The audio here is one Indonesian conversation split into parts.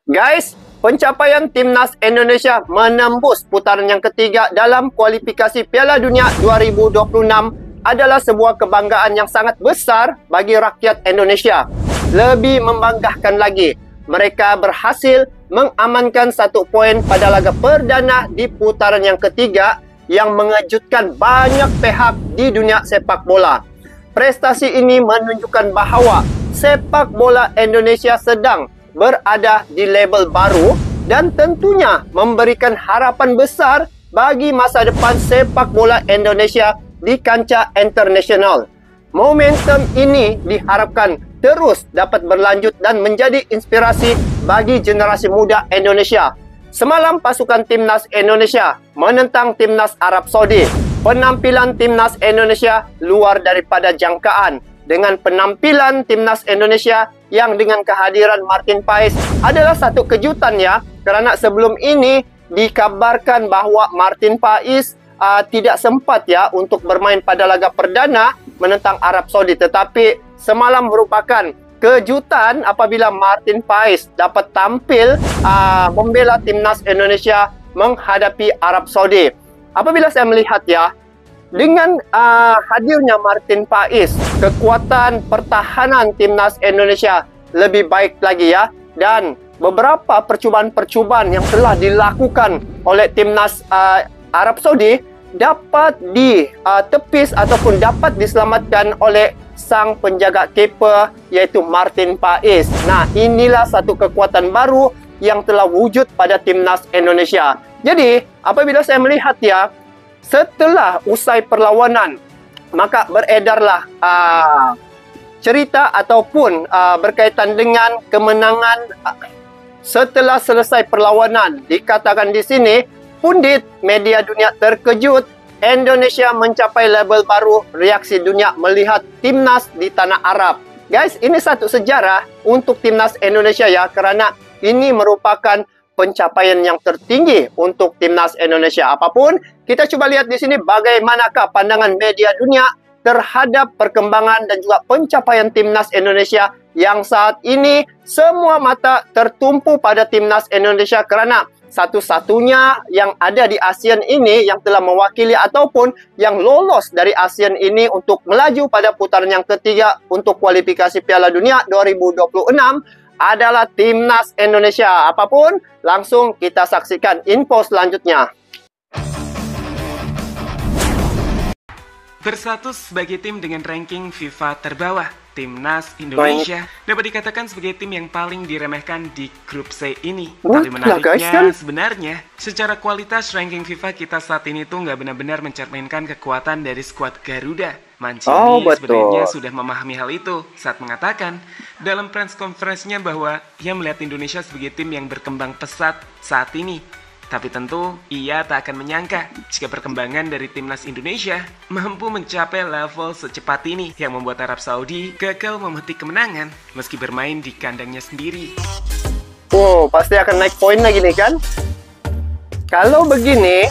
Guys, pencapaian Timnas Indonesia menembus putaran yang ketiga dalam kualifikasi Piala Dunia 2026 adalah sebuah kebanggaan yang sangat besar bagi rakyat Indonesia. Lebih membanggakan lagi, mereka berhasil mengamankan 1 poin pada laga perdana di putaran yang ketiga yang mengejutkan banyak pihak di dunia sepak bola. Prestasi ini menunjukkan bahawa sepak bola Indonesia sedang berada di level baru dan tentunya memberikan harapan besar bagi masa depan sepak bola Indonesia di kancah internasional. Momentum ini diharapkan terus dapat berlanjut dan menjadi inspirasi bagi generasi muda Indonesia. Semalam pasukan Timnas Indonesia menentang Timnas Arab Saudi. Penampilan Timnas Indonesia luar daripada jangkaan. Dengan penampilan Timnas Indonesia yang dengan kehadiran Martin Paes adalah satu kejutan ya. Kerana sebelum ini dikabarkan bahawa Martin Paes tidak sempat ya untuk bermain pada laga perdana menentang Arab Saudi. Tetapi semalam merupakan kejutan apabila Martin Paes dapat tampil membela Timnas Indonesia menghadapi Arab Saudi. Apabila saya melihat ya, dengan hadirnya Martin Paes, kekuatan pertahanan Timnas Indonesia lebih baik lagi ya. Dan beberapa percubaan-percubaan yang telah dilakukan oleh Timnas Arab Saudi dapat ditepis ataupun dapat diselamatkan oleh sang penjaga keeper iaitu Martin Paes. Nah, inilah satu kekuatan baru yang telah wujud pada Timnas Indonesia. Jadi, apabila saya melihat ya, setelah usai perlawanan, maka beredarlah cerita ataupun berkaitan dengan kemenangan setelah selesai perlawanan. Dikatakan di sini, pundit media dunia terkejut, Indonesia mencapai level baru, reaksi dunia melihat Timnas di tanah Arab. Guys, ini satu sejarah untuk Timnas Indonesia ya, kerana ini merupakan pencapaian yang tertinggi untuk Timnas Indonesia. Apapun, kita coba lihat di sini bagaimanakah pandangan media dunia terhadap perkembangan dan juga pencapaian Timnas Indonesia yang saat ini semua mata tertumpu pada Timnas Indonesia kerana satu-satunya yang ada di ASEAN ini yang telah mewakili ataupun yang lolos dari ASEAN ini untuk melaju pada putaran yang ketiga untuk kualifikasi Piala Dunia 2026 adalah Timnas Indonesia. Apapun, langsung kita saksikan info selanjutnya. Berstatus sebagai tim dengan ranking FIFA terbawah, Timnas Indonesia dapat dikatakan sebagai tim yang paling diremehkan di grup C ini. Tapi menariknya sebenarnya, secara kualitas ranking FIFA kita saat ini tuh nggak benar-benar mencerminkan kekuatan dari skuad Garuda. Mancini sebenarnya sudah memahami hal itu saat mengatakan dalam press conference-nya bahwa ia melihat Indonesia sebagai tim yang berkembang pesat saat ini. Tapi tentu ia tak akan menyangka jika perkembangan dari Timnas Indonesia mampu mencapai level secepat ini yang membuat Arab Saudi gagal memetik kemenangan meski bermain di kandangnya sendiri. Wow, pasti akan naik poin lagi nih kan? Kalau begini,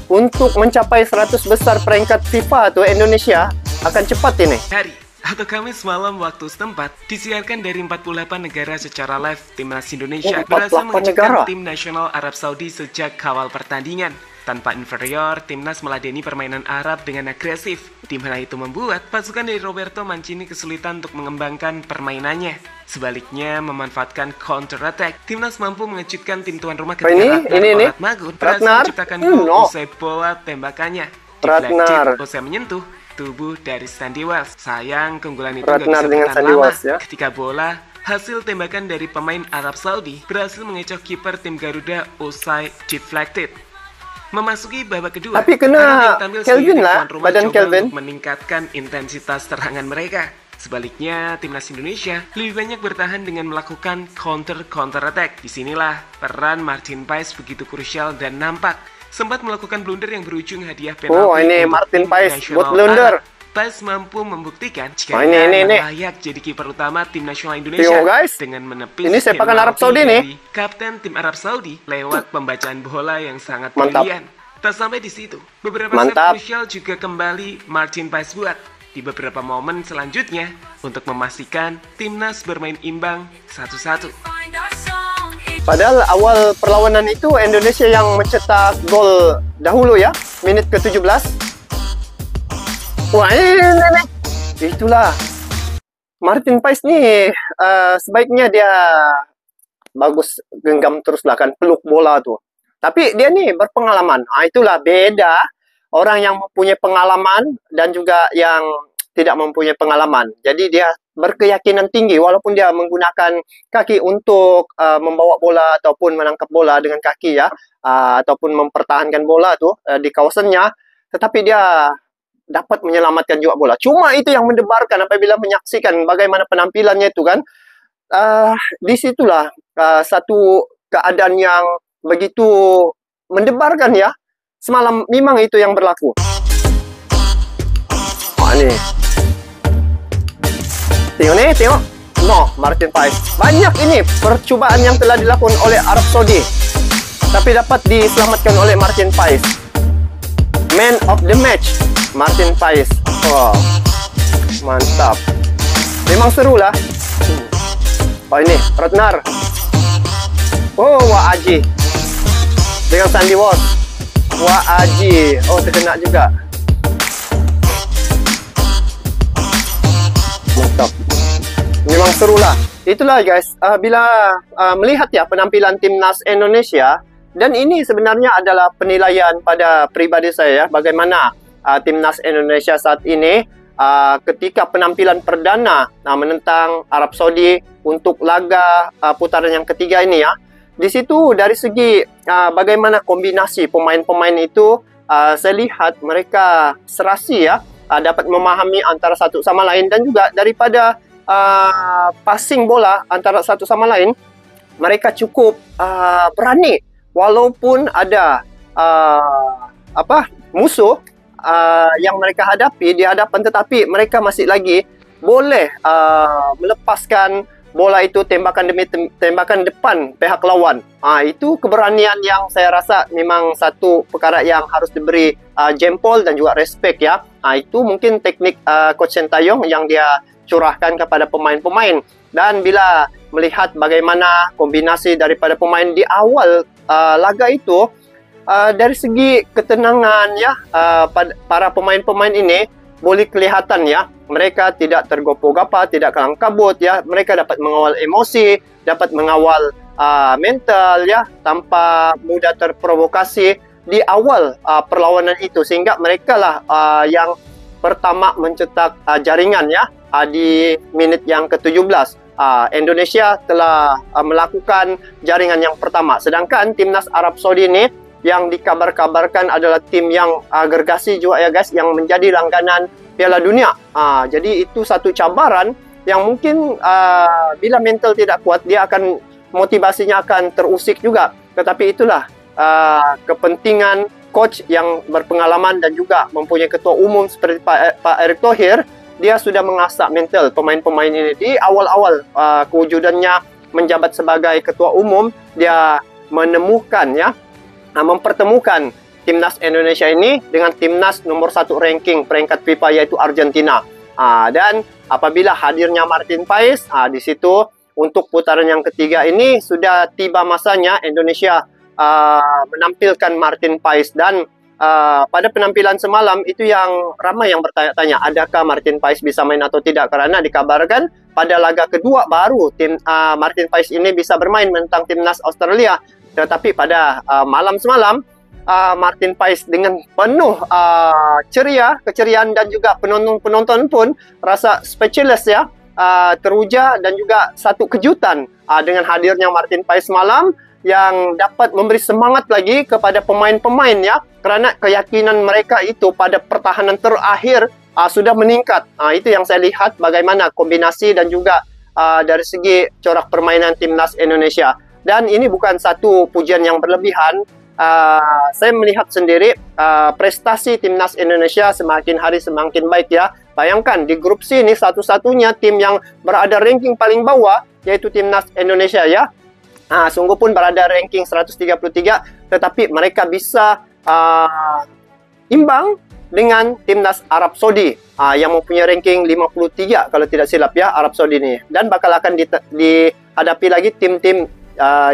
untuk mencapai 100 besar peringkat FIFA atau Indonesia akan cepat ini. Hari atau Kamis malam waktu setempat disiarkan dari 48 negara secara live. Timnas Indonesia berhasil mengejutkan tim nasional Arab Saudi sejak kawal pertandingan. Tanpa inferior, Timnas meladeni permainan Arab dengan agresif. Di mana itu membuat pasukan dari Roberto Mancini kesulitan untuk mengembangkan permainannya. Sebaliknya, memanfaatkan counter attack, Timnas mampu mengejutkan tim tuan rumah ketika Ratnar Magun berhasil menciptakan gol usai bola tembakannya. Ratnar usai menyentuh tubuh dari Sandy Wells. Sayang, keunggulan itu gak bisa bertahan lama ketika bola hasil tembakan dari pemain Arab Saudi berhasil mengecoh kiper tim Garuda usai deflected. Memasuki babak kedua, tapi kena Kelvin lah, badan Kelvin untuk meningkatkan intensitas serangan mereka. Sebaliknya, Timnas Indonesia lebih banyak bertahan dengan melakukan counter attack. Disinilah peran Martin Paes begitu krusial dan nampak. Sempat melakukan blunder yang berujung hadiah penalti. Oh, ini Martin Paes buat blunder. Paes mampu membuktikan jika ia layak jadi kiper utama tim nasional Indonesia dengan menepis ini sepakan Arab Saudi nih. Kapten tim Arab Saudi lewat pembacaan bola yang sangat brilian. Tak sampai di situ, beberapa set krusial juga kembali Martin Paes buat di beberapa momen selanjutnya untuk memastikan timnas bermain imbang 1-1. Padahal awal perlawanan itu Indonesia yang mencetak gol dahulu ya, menit ke-17. Wah, ini. Itulah. Martin Paes nih sebaiknya dia bagus genggam terus lah kan, peluk bola tuh. Tapi dia nih berpengalaman. Itulah beda orang yang mempunyai pengalaman dan juga yang tidak mempunyai pengalaman. Jadi dia berkeyakinan tinggi walaupun dia menggunakan kaki untuk membawa bola ataupun menangkap bola dengan kaki ya, ataupun mempertahankan bola tuh di kawasannya, tetapi dia dapat menyelamatkan juga bola. Cuma itu yang mendebarkan apabila menyaksikan bagaimana penampilannya itu kan, disitulah satu keadaan yang begitu mendebarkan ya. Semalam memang itu yang berlaku. Wah nih. Tengok nih, tengok. No, Martin Paes. Banyak ini percubaan yang telah dilakukan oleh Arab Saudi, tapi dapat diselamatkan oleh Martin Paes. Man of the match, Martin Paes. Wow, mantap. Memang seru lah. Oh ini, Ratnar. Oh, Wah Aji. Dengan Sandy Walsh. Wah Aji. Oh, terkena juga. Mantap. Memang seru lah. Itulah guys, bila melihat ya penampilan timnas Indonesia, dan ini sebenarnya adalah penilaian pada pribadi saya ya, bagaimana timnas Indonesia saat ini ketika penampilan perdana menentang Arab Saudi untuk laga putaran yang ketiga ini ya. Di situ dari segi bagaimana kombinasi pemain-pemain itu, saya lihat mereka serasi ya, dapat memahami antara satu sama lain, dan juga daripada passing bola antara satu sama lain, mereka cukup berani walaupun ada musuh yang mereka hadapi di hadapan, tetapi mereka masih lagi boleh melepaskan bola itu tembakan demi tembakan depan pihak lawan. Itu keberanian yang saya rasa memang satu perkara yang harus diberi jempol dan juga respect ya. Itu mungkin teknik Coach Sintayong yang dia curahkan kepada pemain-pemain. Dan bila melihat bagaimana kombinasi daripada pemain di awal laga itu, dari segi ketenangan ya, para pemain-pemain ini boleh kelihatan ya, mereka tidak tergopoh-gapah, tidak kalang kabut ya, mereka dapat mengawal emosi, dapat mengawal mental ya, tanpa mudah terprovokasi di awal perlawanan itu, sehingga mereka lah yang pertama mencetak jaringan ya di menit yang ke-17. Indonesia telah melakukan jaringan yang pertama, sedangkan timnas Arab Saudi ini yang dikabar-kabarkan adalah tim yang gergasi juga ya guys, yang menjadi langganan Piala Dunia. Jadi itu satu cabaran yang mungkin bila mental tidak kuat, dia akan motivasinya akan terusik juga. Tetapi itulah kepentingan coach yang berpengalaman dan juga mempunyai ketua umum seperti Pak Erick Thohir. Dia sudah mengasah mental pemain-pemain ini di awal-awal kewujudannya menjabat sebagai ketua umum. Dia menemukan ya, mempertemukan timnas Indonesia ini dengan timnas nomor 1 ranking peringkat FIFA, yaitu Argentina. Dan apabila hadirnya Martin Paes, di situ untuk putaran yang ketiga ini sudah tiba masanya Indonesia menampilkan Martin Paes. Dan pada penampilan semalam itu yang ramai yang bertanya-tanya, adakah Martin Paes bisa main atau tidak, karena dikabarkan pada laga kedua baru Martin Paes ini bisa bermain menentang timnas Australia. Tetapi pada malam semalam, Martin Paes dengan penuh keceriaan, dan juga penonton pun rasa speechless ya, teruja, dan juga satu kejutan dengan hadirnya Martin Paes malam, yang dapat memberi semangat lagi kepada pemain-pemain ya, kerana keyakinan mereka itu pada pertahanan terakhir sudah meningkat. Itu yang saya lihat bagaimana kombinasi dan juga dari segi corak permainan timnas Indonesia. Dan ini bukan satu pujian yang berlebihan. Saya melihat sendiri prestasi timnas Indonesia semakin hari semakin baik ya. Bayangkan di grup C ini satu-satunya tim yang berada ranking paling bawah, yaitu timnas Indonesia ya. Sungguh pun berada ranking 133, tetapi mereka bisa imbang dengan timnas Arab Saudi yang mempunyai ranking 53 kalau tidak silap ya, Arab Saudi ini. Dan bakal akan dihadapi lagi tim-tim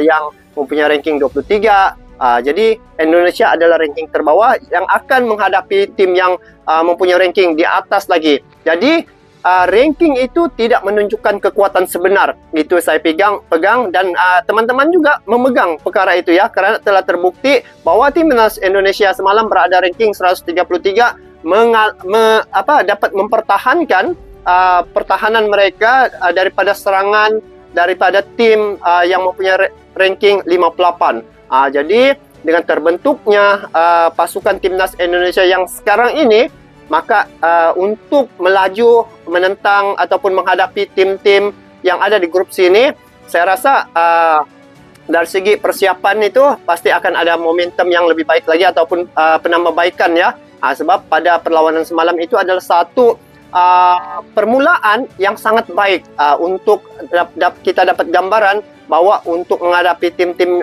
yang mempunyai ranking 23. Jadi Indonesia adalah ranking terbawah yang akan menghadapi tim yang mempunyai ranking di atas lagi. Jadi ranking itu tidak menunjukkan kekuatan sebenar. Itu saya pegang dan teman-teman juga memegang perkara itu ya, kerana telah terbukti bahwa timnas Indonesia semalam berada ranking 133 dapat mempertahankan pertahanan mereka daripada serangan daripada tim yang mempunyai ranking 58. Jadi dengan terbentuknya pasukan timnas Indonesia yang sekarang ini, maka untuk melaju menentang ataupun menghadapi tim-tim yang ada di grup sini, saya rasa dari segi persiapan itu pasti akan ada momentum yang lebih baik lagi ataupun penambahbaikan ya. Sebab pada perlawanan semalam itu adalah satu permulaan yang sangat baik untuk kita dapat gambaran bahwa untuk menghadapi tim-tim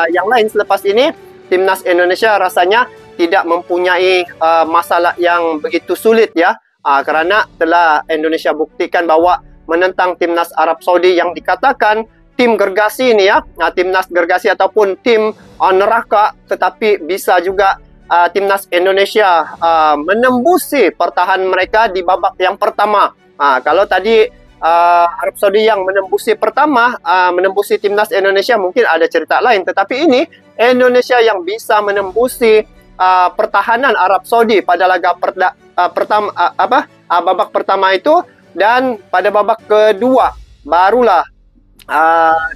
yang lain selepas ini, timnas Indonesia rasanya tidak mempunyai masalah yang begitu sulit ya, kerana telah Indonesia buktikan bahwa menentang timnas Arab Saudi yang dikatakan tim gergasi ini ya, timnas gergasi ataupun tim neraka, tetapi bisa juga timnas Indonesia menembusi pertahanan mereka di babak yang pertama. Kalau tadi Arab Saudi yang menembusi pertama, menembusi timnas Indonesia, mungkin ada cerita lain. Tetapi ini Indonesia yang bisa menembusi pertahanan Arab Saudi pada laga babak pertama itu, dan pada babak kedua barulah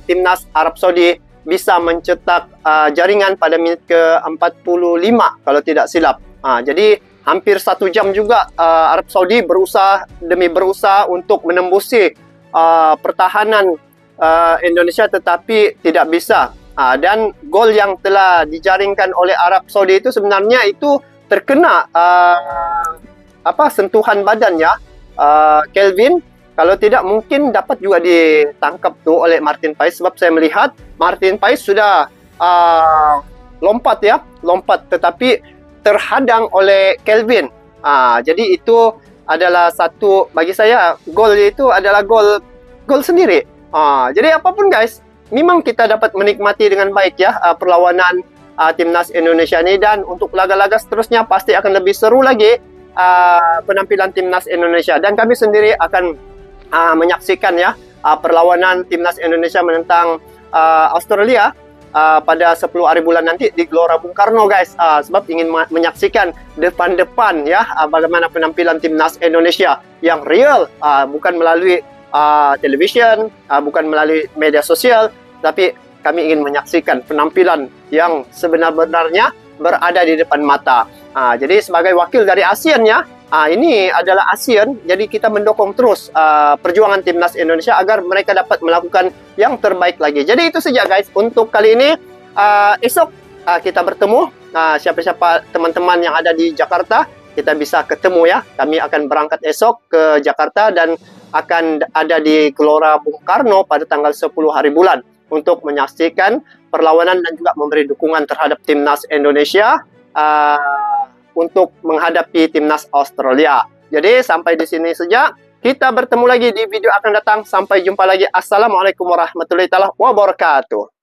timnas Arab Saudi bisa mencetak jaringan pada minit ke-45 kalau tidak silap. Jadi hampir 1 jam juga Arab Saudi berusaha untuk menembusi pertahanan Indonesia, tetapi tidak bisa. Dan gol yang telah dijaringkan oleh Arab Saudi itu sebenarnya itu terkena sentuhan badannya Kelvin. Kalau tidak mungkin dapat juga ditangkap tuh oleh Martin Paes, sebab saya melihat Martin Paes sudah lompat, tetapi terhadang oleh Kelvin. Jadi itu adalah satu, bagi saya gol itu adalah gol sendiri. Jadi apapun guys, memang kita dapat menikmati dengan baik ya perlawanan timnas Indonesia ini, dan untuk laga-laga seterusnya pasti akan lebih seru lagi penampilan timnas Indonesia, dan kami sendiri akan menyaksikan ya perlawanan timnas Indonesia menentang Australia pada 10 hari bulan nanti di Gelora Bung Karno guys, sebab ingin menyaksikan depan-depan ya bagaimana penampilan timnas Indonesia yang real, bukan melalui television, bukan melalui media sosial, tapi kami ingin menyaksikan penampilan yang sebenar-benarnya berada di depan mata. Jadi sebagai wakil dari ASEAN ya, ini adalah ASEAN, jadi kita mendukung terus perjuangan timnas Indonesia agar mereka dapat melakukan yang terbaik lagi. Jadi itu saja guys untuk kali ini. Esok kita bertemu, siapa-siapa teman-teman yang ada di Jakarta, kita bisa ketemu ya. Kami akan berangkat esok ke Jakarta dan akan ada di Gelora Bung Karno pada tanggal 10 hari bulan untuk menyaksikan perlawanan dan juga memberi dukungan terhadap timnas Indonesia untuk menghadapi timnas Australia. Jadi sampai di sini saja. Kita bertemu lagi di video akan datang. Sampai jumpa lagi. Assalamualaikum warahmatullahi wabarakatuh.